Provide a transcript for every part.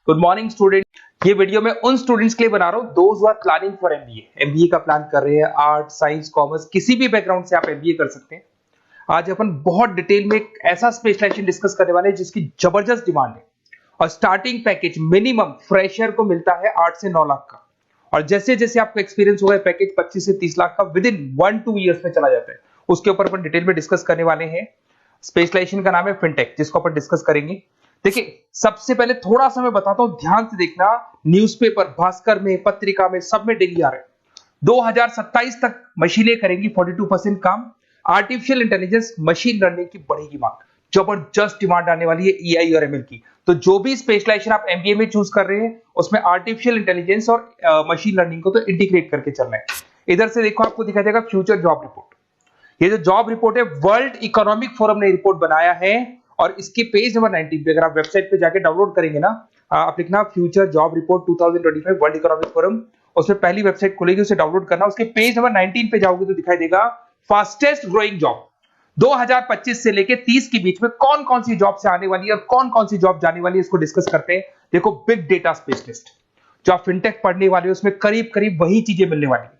Good morning student. ये video मैं उन स्टूडेंट्स के लिए बना रहा हूँ those who are planning for MBA का प्लान कर रहे हैं। आर्ट, साइंस, कॉमर्स, किसी भी बैकग्राउंड से आप एमबीए कर सकते हैं। आज अपन बहुत डिटेल में एक ऐसा स्पेशलाइजेशन डिस्कस करने वाले हैं जिसकी जबरदस्त डिमांड है और स्टार्टिंग पैकेज मिनिमम फ्रेशर को मिलता है 8 से 9 लाख का। और जैसे जैसे आपको एक्सपीरियंस होगा पैकेज 25 से 30 लाख का विद इन 1-2 ईयर्स में चला जाता है। उसके ऊपर अपन डिटेल में डिस्कस करने वाले हैं। स्पेशलाइजेशन का नाम है फिनटेक, जिसको अपन डिस्कस करेंगे। देखिए, सबसे पहले थोड़ा सा मैं बताता हूं, ध्यान से देखना। न्यूज़पेपर, भास्कर में, पत्रिका में, सब में डेली आ रहे हैं। 2027 तक मशीनें करेंगी 42% काम। आर्टिफिशियल इंटेलिजेंस, मशीन लर्निंग की बढ़ेगी मांग। जबरदस्त डिमांड आने वाली है एआई और एमएल की। तो जो भी स्पेशलाइजेशन आप एमबीए में चूज कर रहे हैं उसमें आर्टिफिशियल इंटेलिजेंस और मशीन लर्निंग को तो इंटीग्रेट करके चलना है। इधर से देखो, आपको दिखाई देगा फ्यूचर जॉब रिपोर्ट। ये जो जॉब रिपोर्ट है वर्ल्ड इकोनॉमिक फोरम ने रिपोर्ट बनाया है और इसके पेज नंबर 19 पे अगर आप वेबसाइट पे जाके डाउनलोड करेंगे ना, आप लिखना future job report 2025 world economic forum, उसमें पहली वेबसाइट खुलेगी, उसे डाउनलोड करना। उसके पेज नंबर 19 पे जाओगे तो दिखाई देगा फास्टेस्ट ग्रोइंग जॉब 2025 से लेके 30 के बीच में कौन कौन सी जॉब से आने वाली है और कौन कौन सी जॉब जाने वाली है, इसको डिस्कस करते हैं। देखो, बिग डेटा स्पेशलिस्ट जो आप फिनटेक पढ़ने वाले हो उसमें करीब करीब वही चीजें मिलने वाली है।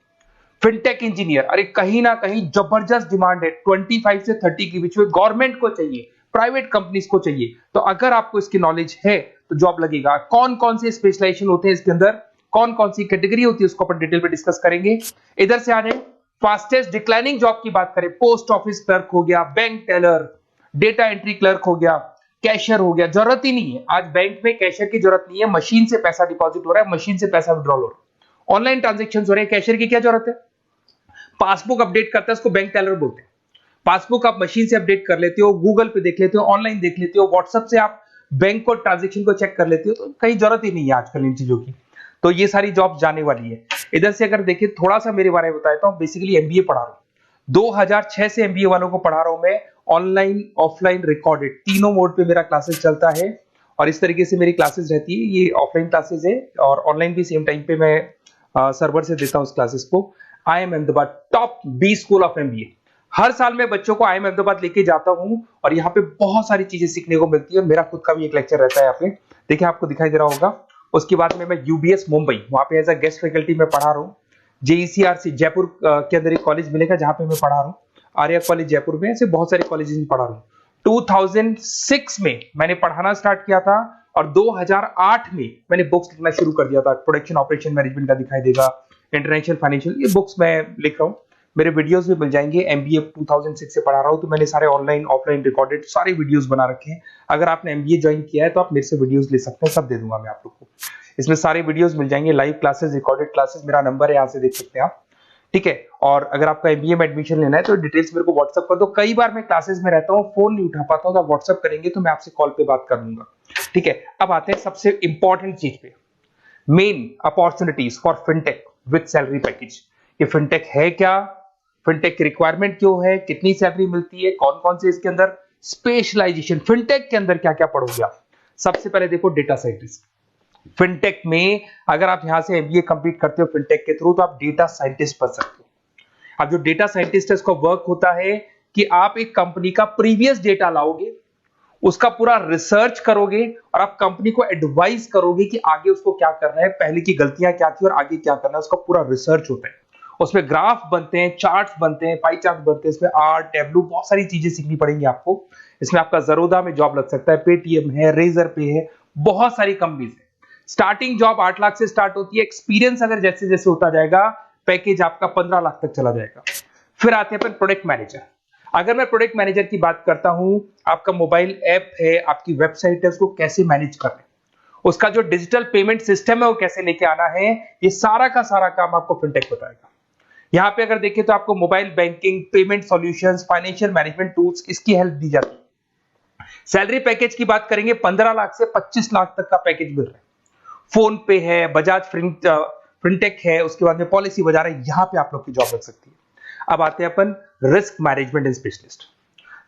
फिनटेक इंजीनियर, अरे कहीं ना कहीं जबरदस्त डिमांड है। 25 से 30 के बीच में गवर्नमेंट को चाहिए, प्राइवेट कंपनीज को चाहिए। तो अगर आपको इसकी नॉलेज है तो जॉब लगेगा। कौन कौन से स्पेशलाइजेशन होते हैं इसके अंदर, कौन कौन सी कैटेगरी होती है, उसको अपन डिटेल में डिस्कस करेंगे। इधर से आ जाए, फास्टेस्ट डिक्लाइनिंग जॉब की बात करें, पोस्ट ऑफिस क्लर्क हो गया, bank teller, data entry clerk हो गया, कैशियर हो गया। जरूरत ही नहीं है, आज बैंक में कैशियर की जरूरत नहीं है। मशीन से पैसा डिपॉजिट हो रहा है, मशीन से पैसा विड्रॉल हो रहा है, ऑनलाइन ट्रांजेक्शन हो रहे हैं। कैशियर की क्या जरूरत है? पासबुक अपडेट करता है, उसको बैंक टेलर बोलते हैं। पासबुक आप मशीन से अपडेट कर लेते हो, गूगल पे देख लेते हो, ऑनलाइन देख लेते हो, व्हाट्सएप से आप बैंक को ट्रांजेक्शन को चेक कर लेते हो। तो कहीं जरूरत ही नहीं है आजकल इन चीजों की। तो ये सारी जॉब जाने वाली है। इधर से अगर देखिए, थोड़ा सा मेरे बारे में बताता हूं। बेसिकली एमबीए पढ़ा रहा हूं, 2006 से एमबीए वालों को पढ़ा रहा हूं मैं। ऑनलाइन, ऑफलाइन, रिकॉर्डेड, तीनों मोड पे मेरा क्लासेस चलता है और इस तरीके से मेरी क्लासेस रहती है। ये ऑफलाइन क्लासेस है और ऑनलाइन भी सेम टाइम पे मैं सर्वर से देता हूं उस क्लासेस को। IIM Ahmedabad top B school of MBA. हर साल मैं बच्चों को IIM अहमदाबाद लेके जाता हूं और यहाँ पे बहुत सारी चीजें सीखने को मिलती है। मेरा खुद का भी एक लेक्चर रहता है यहाँ पे, देखिए आपको दिखाई दे रहा होगा। उसके बाद में मैं यूबीएस मुंबई, वहां पे एज अ गेस्ट फैकल्टी में पढ़ा रहा हूँ। जेईसीआरसी जयपुर के अंदर एक कॉलेज मिलेगा जहां पे मैं पढ़ा रहा हूँ, आर्या कॉलेज जयपुर में। ऐसे बहुत सारे कॉलेजेस में पढ़ा रहा हूँ। 2006 में मैंने पढ़ाना स्टार्ट किया था और 2008 में मैंने बुक्स लिखना शुरू कर दिया था। प्रोडक्शन ऑपरेशन मैनेजमेंट का दिखाई देगा, इंटरनेशनल फाइनेंशियल, ये बुक्स मैं लिख रहा हूँ। मेरे वीडियोस भी मिल जाएंगे। एमबीए 2006 से पढ़ा रहा हूँ तो मैंने सारे ऑनलाइन, ऑफलाइन, रिकॉर्डेड सारे वीडियोस बना रखे हैं। अगर आपने एमबीए ज्वाइन किया है तो आप मेरे से वीडियोस ले सकते हैं, सब दे दूंगा मैं आप लोग को। इसमें सारे वीडियोस मिल जाएंगे, लाइव क्लासेस, रिकॉर्डेड क्लासेस। मेरा नंबर है, यहाँ से देख सकते हैं आप, ठीक है। और अगर आपका एमबीए में एडमिशन लेना है तो डिटेल्स मेरे को व्हाट्सएप कर दो। कई बार मैं क्लासेस में रहता हूँ, फोन नहीं उठा पाता हूँ, तो आप व्हाट्सएप करेंगे तो मैं आपसे कॉल पे बात कर लूंगा, ठीक है। अब आते हैं सबसे इंपॉर्टेंट चीज पे, main opportunities for fintech with salary package. ये फिनटेक है क्या, फिनटेक की रिक्वायरमेंट क्यों है, कितनी सैलरी मिलती है, कौन कौन से इसके अंदर स्पेशलाइजेशन, फिनटेक के अंदर क्या क्या पढ़ोगे आप। सबसे पहले देखो, डेटा साइंटिस्ट। फिनटेक में अगर आप यहां से एमबीए कंप्लीट करते हो फिनटेक के थ्रू तो आप डेटा साइंटिस्ट बन सकते हो। अब जो डेटा साइंटिस्ट है उसका वर्क होता है कि आप एक कंपनी का प्रीवियस डेटा लाओगे, उसका पूरा रिसर्च करोगे और आप कंपनी को एडवाइस करोगे कि आगे उसको क्या करना है, पहले की गलतियां क्या थी और आगे क्या करना है। उसका पूरा रिसर्च होता है, उसमें ग्राफ बनते हैं, चार्ट्स बनते हैं, पाई चार्ट बनते हैं, इसमें आर, टैबलू, बहुत सारी चीजें सीखनी पड़ेंगी आपको। इसमें आपका जरोदा में जॉब लग सकता है, पेटीएम है, रेजर पे है, बहुत सारी कंपनीज है। स्टार्टिंग जॉब 8 लाख से स्टार्ट होती है। एक्सपीरियंस अगर जैसे जैसे होता जाएगा पैकेज आपका 15 लाख तक चला जाएगा। फिर आते हैं अपन प्रोडक्ट मैनेजर। अगर मैं प्रोडक्ट मैनेजर की बात करता हूं, आपका मोबाइल ऐप है, आपकी वेबसाइट है, उसको कैसे मैनेज करना है, उसका जो डिजिटल पेमेंट सिस्टम है वो कैसे लेके आना है, ये सारा का सारा काम आपको फिनटेक बताएगा। यहां पे अगर देखें तो आपको mobile banking, payment solutions, financial management tools, इसकी हेल्प दी जाती है। सैलरी पैकेज की बात करेंगे, 15 लाख से 25 लाख तक का पैकेज मिल रहा है। फोन पे है, बजाज फिनटेक है, उसके बाद में पॉलिसी बाजार है, यहां पे आप लोग की जॉब लग सकती है। अब आते हैं अपन रिस्क मैनेजमेंट एंड स्पेशलिस्ट।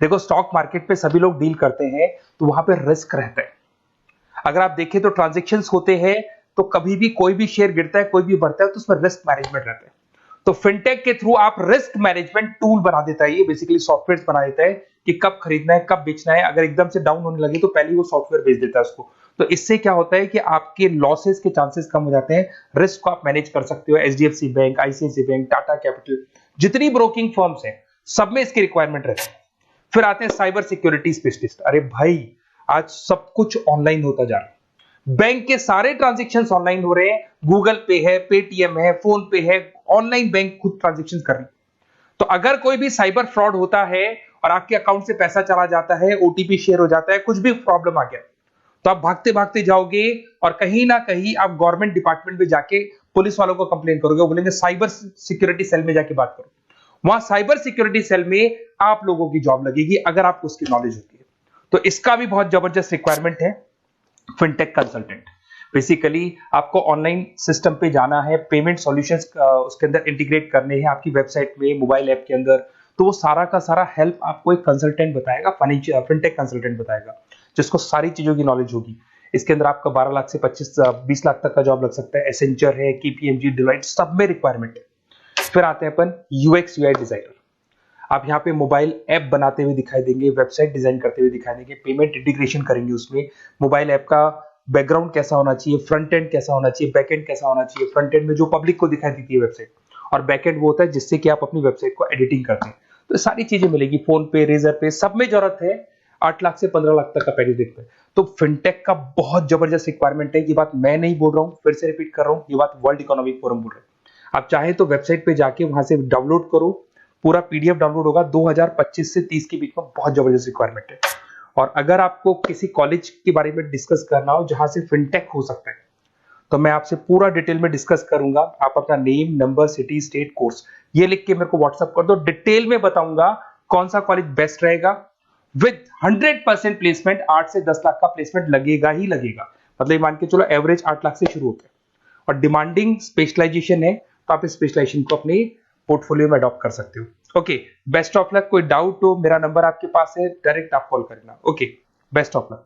देखो, स्टॉक मार्केट पे सभी लोग डील करते हैं तो वहां पे रिस्क रहता है। अगर आप देखें तो ट्रांजेक्शंस होते हैं तो कभी भी कोई भी शेयर गिरता है, कोई भी बढ़ता है, तो उसमें रिस्क मैनेजमेंट रहता है। तो फिनटेक के थ्रू आप रिस्क मैनेजमेंट टूल बना देता है, ये बेसिकली सॉफ्टवेयर बना देता है कि कब खरीदना है, कब बेचना है। अगर एकदम से डाउन होने लगे तो पहले ही वो सॉफ्टवेयर बेच देता है उसको। तो इससे क्या होता है कि आपके लॉसेस के चांसेस कम हो जाते हैं, रिस्क को आप मैनेज कर सकते हो। HDFC bank, ICICI bank, Tata capital, जितनी ब्रोकिंग फर्म्स हैं सब में इसकी रिक्वायरमेंट रहती है। फिर आते हैं साइबर सिक्योरिटी स्पेशलिस्ट। अरे भाई आज सब कुछ ऑनलाइन होता जा रहा है, बैंक के सारे ट्रांजेक्शन ऑनलाइन हो रहे हैं, गूगल पे है, पेटीएम है, फोन पे है, ऑनलाइन बैंक खुद ट्रांजेक्शन कर रही है। तो अगर कोई भी साइबर फ्रॉड होता है और आपके अकाउंट से पैसा चला जाता है, ओटीपी शेयर हो जाता है, कुछ भी प्रॉब्लम आ गया, तो आप भागते भागते जाओगे और कहीं ना कहीं आप गवर्नमेंट डिपार्टमेंट में जाके पुलिस वालों को कंप्लेन करोगे। वो बोलेंगे साइबर सिक्योरिटी सेल में जाके बात करो। वहां साइबर सिक्योरिटी सेल में आप लोगों की जॉब लगेगी अगर आपको उसकी नॉलेज होती है। तो इसका भी बहुत जबरदस्त रिक्वायरमेंट है, फिनटेक कंसल्टेंट। बेसिकली आपको ऑनलाइन सिस्टम पे जाना है, पेमेंट सॉल्यूशंस उसके अंदर इंटीग्रेट करने हैं आपकी वेबसाइट में, मोबाइल ऐप के अंदर। तो वो सारा का सारा हेल्प आपको एक कंसल्टेंट बताएगा, फिनटेक कंसल्टेंट बताएगा, जिसको सारी चीजों की नॉलेज होगी। इसके अंदर आपका 12 लाख से 20 लाख तक का जॉब लग सकता है। एसेंचर है, केपीएमजी, डिलॉयट, सब में रिक्वायरमेंट है। फिर आते हैं अपन यूएक्स यूआई डिजाइनर। आप यहाँ पे मोबाइल ऐप बनाते हुए दिखाई देंगे, वेबसाइट डिजाइन करते हुए दिखाई देंगे, पेमेंट इंटीग्रेशन करेंगे उसमें। मोबाइल ऐप का बैकग्राउंड कैसा होना चाहिए, फ्रंट एंड कैसा होना चाहिए, बैक एंड कैसा होना चाहिए। फ्रंट एंड में जो पब्लिक को दिखाई देती है वेबसाइट, और बैक एंड वो होता है जिससे कि आप अपनी वेबसाइट को एडिटिंग करते हैं। तो सारी चीजें मिलेगी, फोन पे, रेजर पे, सब में जरूरत है। 8 लाख से 15 लाख तक का पैकेज देखते हैं। तो फिनटेक का बहुत जबरदस्त रिक्वायरमेंट है। ये बात मैं नहीं बोल रहा हूँ, फिर से रिपीट कर रहा हूँ, ये बात वर्ल्ड इकोनॉमिक फोरम बोल रहे हैं। आप चाहे तो वेबसाइट पे जाके वहां से डाउनलोड करो, पूरा पीडीएफ डाउनलोड होगा। 2025 से 30 के बीच में बहुत जबरदस्त रिक्वायरमेंट है। और अगर आपको किसी कॉलेज के बारे में डिस्कस करना हो जहां से फिनटेक हो सकता है, तो मैं आपसे पूरा डिटेल में डिस्कस करूंगा। आप अपना name, number, city, state, course ये लिख के मेरे को व्हाट्सएप कर दो, डिटेल में बताऊंगा कौन सा कॉलेज बेस्ट रहेगा। विद 100% प्लेसमेंट, 8 से 10 लाख का प्लेसमेंट लगेगा ही लगेगा। मतलब मान के चलो एवरेज 8 लाख से शुरू होता है। और डिमांडिंग स्पेशलाइजेशन है, तो आप इस स्पेशलाइजेशन को अपने पोर्टफोलियो में अडॉप्ट कर सकते हो। Okay, best of luck. कोई डाउट हो, मेरा नंबर आपके पास है, डायरेक्ट आप कॉल करना। Okay, best of luck.